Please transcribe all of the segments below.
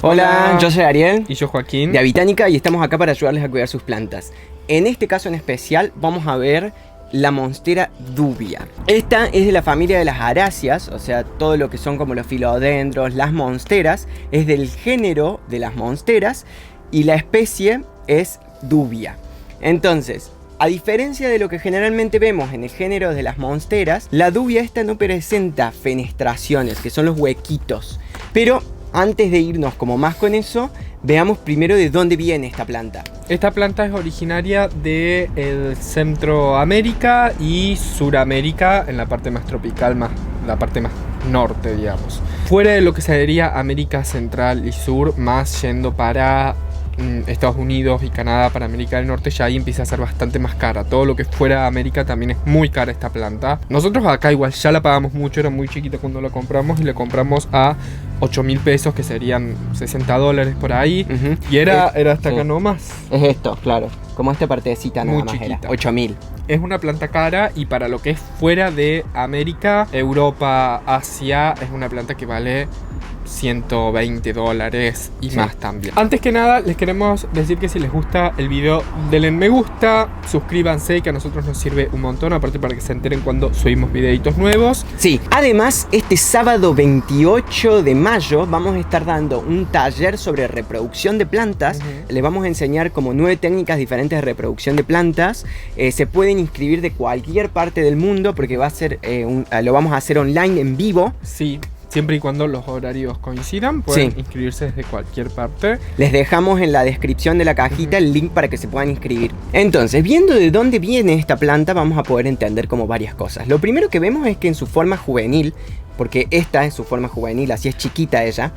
Hola, yo soy Ariel. Y yo Joaquín. De Habitánica, y estamos acá para ayudarles a cuidar sus plantas. En este caso en especial vamos a ver la monstera dubia. Esta es de la familia de las aráceas, o sea, todo lo que son como los filodendros, las monsteras, es del género de las monsteras y la especie es dubia. Entonces, a diferencia de lo que generalmente vemos en el género de las monsteras, la dubia esta no presenta fenestraciones, que son los huequitos. Pero antes de irnos como más con eso, veamos primero de dónde viene esta planta. Esta planta es originaria de Centroamérica y Suramérica, en la parte más tropical, la parte más norte, digamos. Fuera de lo que se diría América Central y Sur, más yendo para Estados Unidos y Canadá, para América del Norte, ya ahí empieza a ser bastante más cara. Todo lo que fuera de América también es muy cara esta planta. Nosotros acá igual ya la pagamos mucho, era muy chiquita cuando la compramos y la compramos a 8.000 pesos, que serían $60 por ahí. Y era hasta acá nomás. Es esto, claro. Como esta partecita nada muy más chiquita. era 8.000. Es una planta cara y para lo que es fuera de América, Europa, Asia, es una planta que vale $120 y más también. Antes que nada, les queremos decir que si les gusta el video, denle me gusta, suscríbanse, que a nosotros nos sirve un montón, aparte para que se enteren cuando subimos videitos nuevos. Sí, además este sábado 28 de mayo vamos a estar dando un taller sobre reproducción de plantas. Les vamos a enseñar como 9 técnicas diferentes de reproducción de plantas. Se pueden inscribir de cualquier parte del mundo porque va a ser lo vamos a hacer online en vivo. Sí. Siempre y cuando los horarios coincidan, pueden inscribirse desde cualquier parte. Les dejamos en la descripción de la cajita el link para que se puedan inscribir. Entonces, viendo de dónde viene esta planta, vamos a poder entender como varias cosas. Lo primero que vemos es que en su forma juvenil, porque esta es su forma juvenil, así es chiquita ella,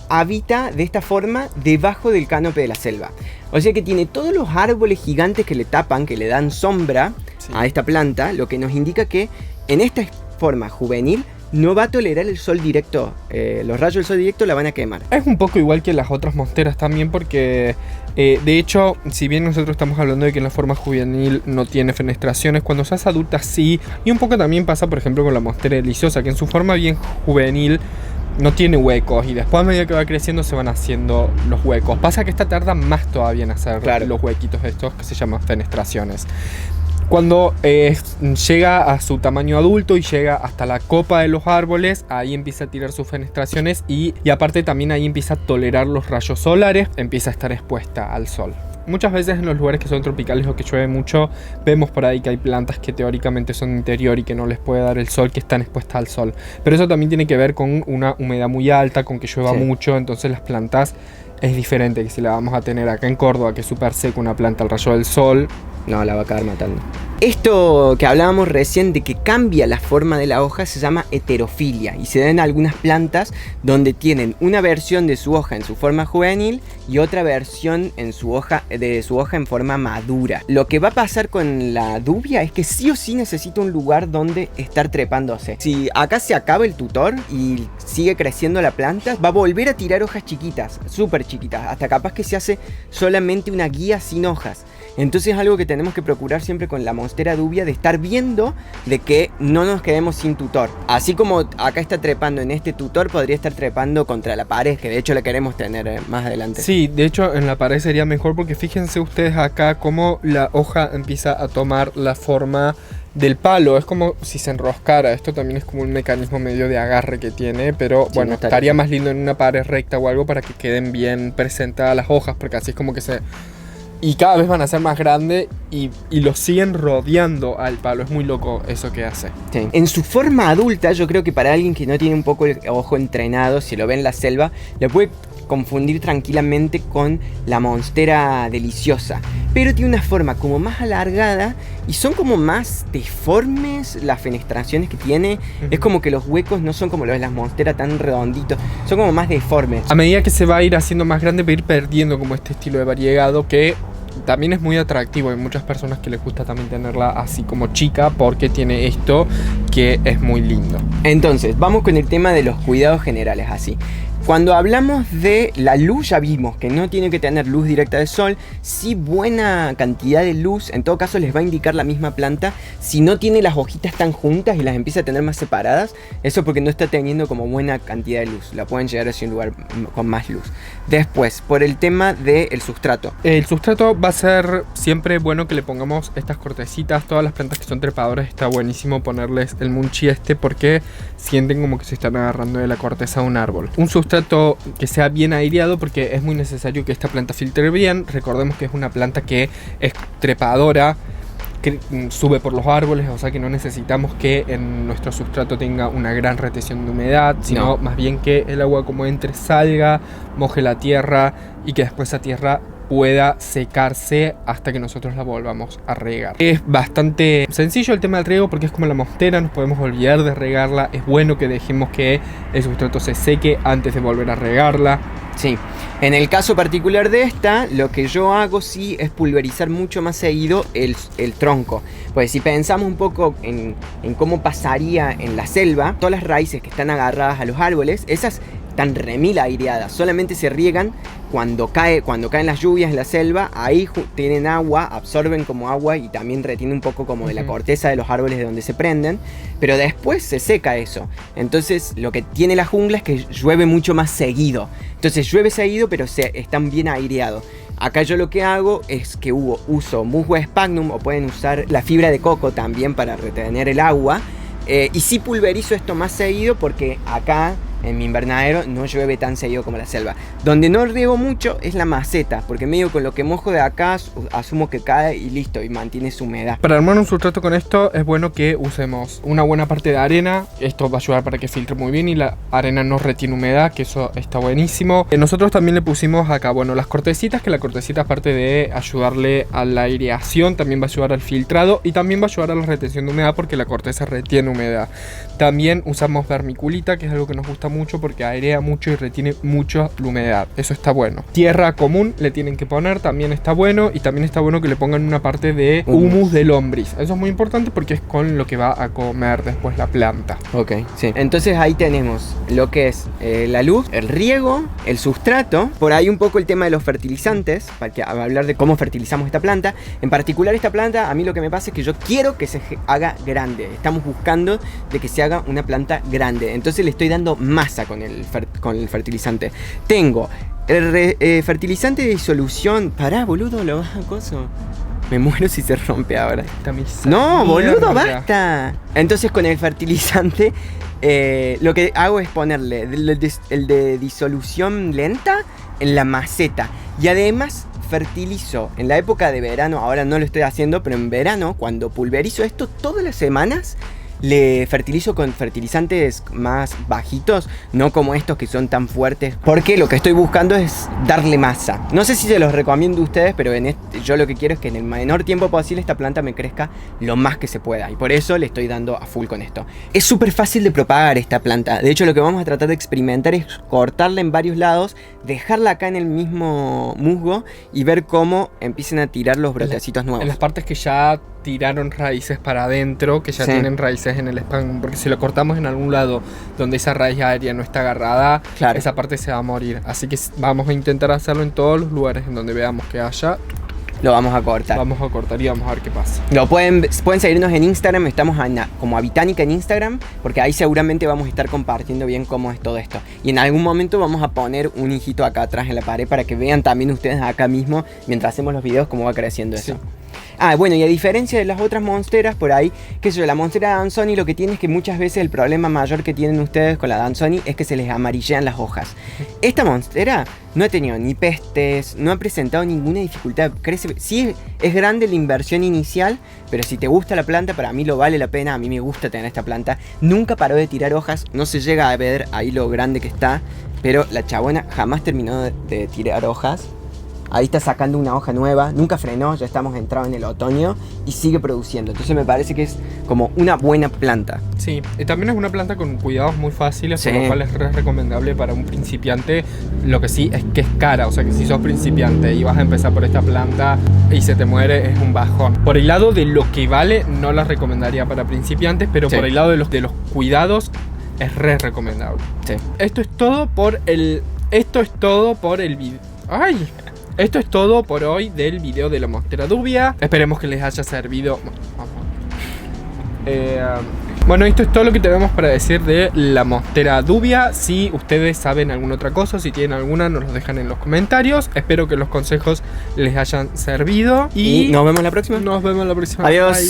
habita de esta forma debajo del cánope de la selva. O sea que tiene todos los árboles gigantes que le tapan, que le dan sombra a esta planta, lo que nos indica que en esta forma juvenil no va a tolerar el sol directo. Los rayos del sol directo la van a quemar. Es un poco igual que las otras monsteras también, porque de hecho, si bien nosotros estamos hablando de que en la forma juvenil no tiene fenestraciones, cuando se hace adulta sí. Y un poco también pasa, por ejemplo, con la monstera deliciosa, que en su forma bien juvenil no tiene huecos, y después a medida que va creciendo se van haciendo los huecos. Pasa que esta tarda más todavía en hacer los huequitos estos, que se llaman fenestraciones. Cuando llega a su tamaño adulto y llega hasta la copa de los árboles, ahí empieza a tirar sus fenestraciones y aparte también ahí empieza a tolerar los rayos solares, empieza a estar expuesta al sol. Muchas veces en los lugares que son tropicales o que llueve mucho, vemos por ahí que hay plantas que teóricamente son de interior y que no les puede dar el sol, que están expuestas al sol. Pero eso también tiene que ver con una humedad muy alta, con que llueva mucho, entonces las plantas es diferente que si la vamos a tener acá en Córdoba, que es súper seca una planta al rayo del sol. No, la va a acabar matando. Esto que hablábamos recién de que cambia la forma de la hoja se llama heterofilia y se da en algunas plantas donde tienen una versión de su hoja en su forma juvenil y otra versión en su hoja en forma madura. Lo que va a pasar con la dubia es que sí o sí necesita un lugar donde estar trepándose. Si acá se acaba el tutor y sigue creciendo la planta, va a volver a tirar hojas chiquitas, súper chiquitas, hasta capaz que se hace solamente una guía sin hojas. Entonces es algo que tenemos que procurar siempre con la monstera dubia, de estar viendo de que no nos quedemos sin tutor. Así como acá está trepando en este tutor, podría estar trepando contra la pared, que de hecho la queremos tener más adelante. Sí, de hecho en la pared sería mejor, porque fíjense ustedes acá cómo la hoja empieza a tomar la forma del palo. Es como si se enroscara. Esto también es como un mecanismo medio de agarre que tiene, pero bueno, no estaría más lindo en una pared recta o algo para que queden bien presentadas las hojas, porque así es como que se... Y cada vez van a ser más grandes y lo siguen rodeando al palo. Es muy loco eso que hace. Sí. En su forma adulta, yo creo que para alguien que no tiene un poco el ojo entrenado, si lo ve en la selva, le puede confundir tranquilamente con la monstera deliciosa. Pero tiene una forma como más alargada y son como más deformes las fenestraciones que tiene. Es como que los huecos no son como los de las monsteras tan redonditos, son como más deformes. A medida que se va a ir haciendo más grande, va a ir perdiendo como este estilo de variegado que también es muy atractivo. Hay muchas personas que les gusta también tenerla así como chica, porque tiene esto que es muy lindo. Entonces, vamos con el tema de los cuidados generales así. Cuando hablamos de la luz, ya vimos que no tiene que tener luz directa del sol. Sí, buena cantidad de luz, en todo caso les va a indicar la misma planta. Si no tiene las hojitas tan juntas y las empieza a tener más separadas, eso es porque no está teniendo como buena cantidad de luz. La pueden llegar hacia un lugar con más luz. Después, por el tema del sustrato. El sustrato va a ser siempre bueno que le pongamos estas cortecitas. Todas las plantas que son trepadoras está buenísimo ponerles el munchi porque sienten como que se están agarrando de la corteza de un árbol. Un sustrato que sea bien aireado, porque es muy necesario que esta planta filtre bien. Recordemos que es una planta que es trepadora, que sube por los árboles, o sea que no necesitamos que en nuestro sustrato tenga una gran retención de humedad, sino más bien que el agua como entre salga, moje la tierra y que después esa tierra pueda secarse hasta que nosotros la volvamos a regar. Es bastante sencillo el tema del riego porque es como la monstera, nos podemos olvidar de regarla. Es bueno que dejemos que el sustrato se seque antes de volver a regarla. Sí, en el caso particular de esta, lo que yo hago sí es pulverizar mucho más seguido el tronco. Pues si pensamos un poco en cómo pasaría en la selva, todas las raíces que están agarradas a los árboles, esas están remil aireadas, solamente se riegan cuando caen las lluvias en la selva. Ahí tienen agua, absorben como agua y también retienen un poco como de la corteza de los árboles de donde se prenden, pero después se seca eso. Entonces lo que tiene la jungla es que llueve mucho más seguido. Entonces llueve seguido, pero están bien aireados. Acá yo lo que hago es que uso musgo sphagnum, o pueden usar la fibra de coco también para retener el agua. Y sí pulverizo esto más seguido porque acá en mi invernadero no llueve tan seguido como la selva. Donde no riego mucho es la maceta, porque medio con lo que mojo de acá asumo que cae y listo, y mantiene su humedad. Para armar un sustrato con esto es bueno que usemos una buena parte de arena. Esto va a ayudar para que filtre muy bien y la arena no retiene humedad, que eso está buenísimo. Nosotros también le pusimos acá, bueno, las cortecitas, que la cortecita, aparte de ayudarle a la aireación, también va a ayudar al filtrado y también va a ayudar a la retención de humedad porque la corteza retiene humedad. También usamos vermiculita, que es algo que nos gusta mucho porque airea mucho y retiene mucho la humedad. Eso está bueno. Tierra común le tienen que poner, también está bueno. Y también está bueno que le pongan una parte de humus de lombriz. Eso es muy importante porque es con lo que va a comer después la planta. Ok, sí. Entonces ahí tenemos lo que es la luz, el riego, el sustrato. Por ahí un poco el tema de los fertilizantes, para hablar de cómo fertilizamos esta planta. En particular esta planta, a mí lo que me pasa es que yo quiero que se haga grande. Estamos buscando de que se haga una planta grande. Entonces le estoy dando masa con el fertilizante. Tengo el fertilizante de disolución. Pará, boludo, lo vas a coso. Me muero si se rompe ahora. No, boludo, basta. Entonces con el fertilizante lo que hago es ponerle el de disolución lenta en la maceta. Y además fertilizo en la época de verano. Ahora no lo estoy haciendo, pero en verano, cuando pulverizo esto todas las semanas, le fertilizo con fertilizantes más bajitos, no como estos que son tan fuertes, porque lo que estoy buscando es darle masa. No sé si se los recomiendo a ustedes, pero yo lo que quiero es que en el menor tiempo posible esta planta me crezca lo más que se pueda, y por eso le estoy dando a full con esto. Es súper fácil de propagar esta planta. De hecho, lo que vamos a tratar de experimentar es cortarla en varios lados, dejarla acá en el mismo musgo y ver cómo empiezan a tirar los brotecitos nuevos. En las partes que ya tiraron raíces para adentro, que ya tienen raíces en el sphagnum, porque si lo cortamos en algún lado donde esa raíz aérea no está agarrada, claro, esa parte se va a morir. Así que vamos a intentar hacerlo en todos los lugares en donde veamos que haya. Lo vamos a cortar. Vamos a cortar y vamos a ver qué pasa. Pueden seguirnos en Instagram, estamos como Avitánica en Instagram, porque ahí seguramente vamos a estar compartiendo bien cómo es todo esto. Y en algún momento vamos a poner un hijito acá atrás en la pared para que vean también ustedes acá mismo, mientras hacemos los videos, cómo va creciendo eso. Ah, bueno, y a diferencia de las otras monsteras por ahí, qué sé yo, la monstera Danzoni lo que tiene es que muchas veces el problema mayor que tienen ustedes con la Danzoni es que se les amarillean las hojas. Esta monstera no ha tenido ni pestes, no ha presentado ninguna dificultad, crece. Sí, es grande la inversión inicial, pero si te gusta la planta, para mí lo vale la pena. A mí me gusta tener esta planta. Nunca paró de tirar hojas, no se llega a ver ahí lo grande que está, pero la chabona jamás terminó de tirar hojas. Ahí está sacando una hoja nueva, nunca frenó, ya estamos entrados en el otoño y sigue produciendo. Entonces me parece que es como una buena planta. Sí, también es una planta con cuidados muy fáciles, por lo cual es recomendable para un principiante. Lo que sí es que es cara, o sea que si sos principiante y vas a empezar por esta planta y se te muere, es un bajón. Por el lado de lo que vale, no la recomendaría para principiantes, pero por el lado de los cuidados, es re recomendable. Sí. Esto es todo por el video. ¡Ay! Esto es todo por hoy del video de la Monstera Dubia. Esperemos que les haya servido. Bueno, esto es todo lo que tenemos para decir de la Monstera Dubia. Si ustedes saben alguna otra cosa, si tienen alguna, nos lo dejan en los comentarios. Espero que los consejos les hayan servido. Y nos vemos la próxima. Nos vemos la próxima. Adiós. Bye.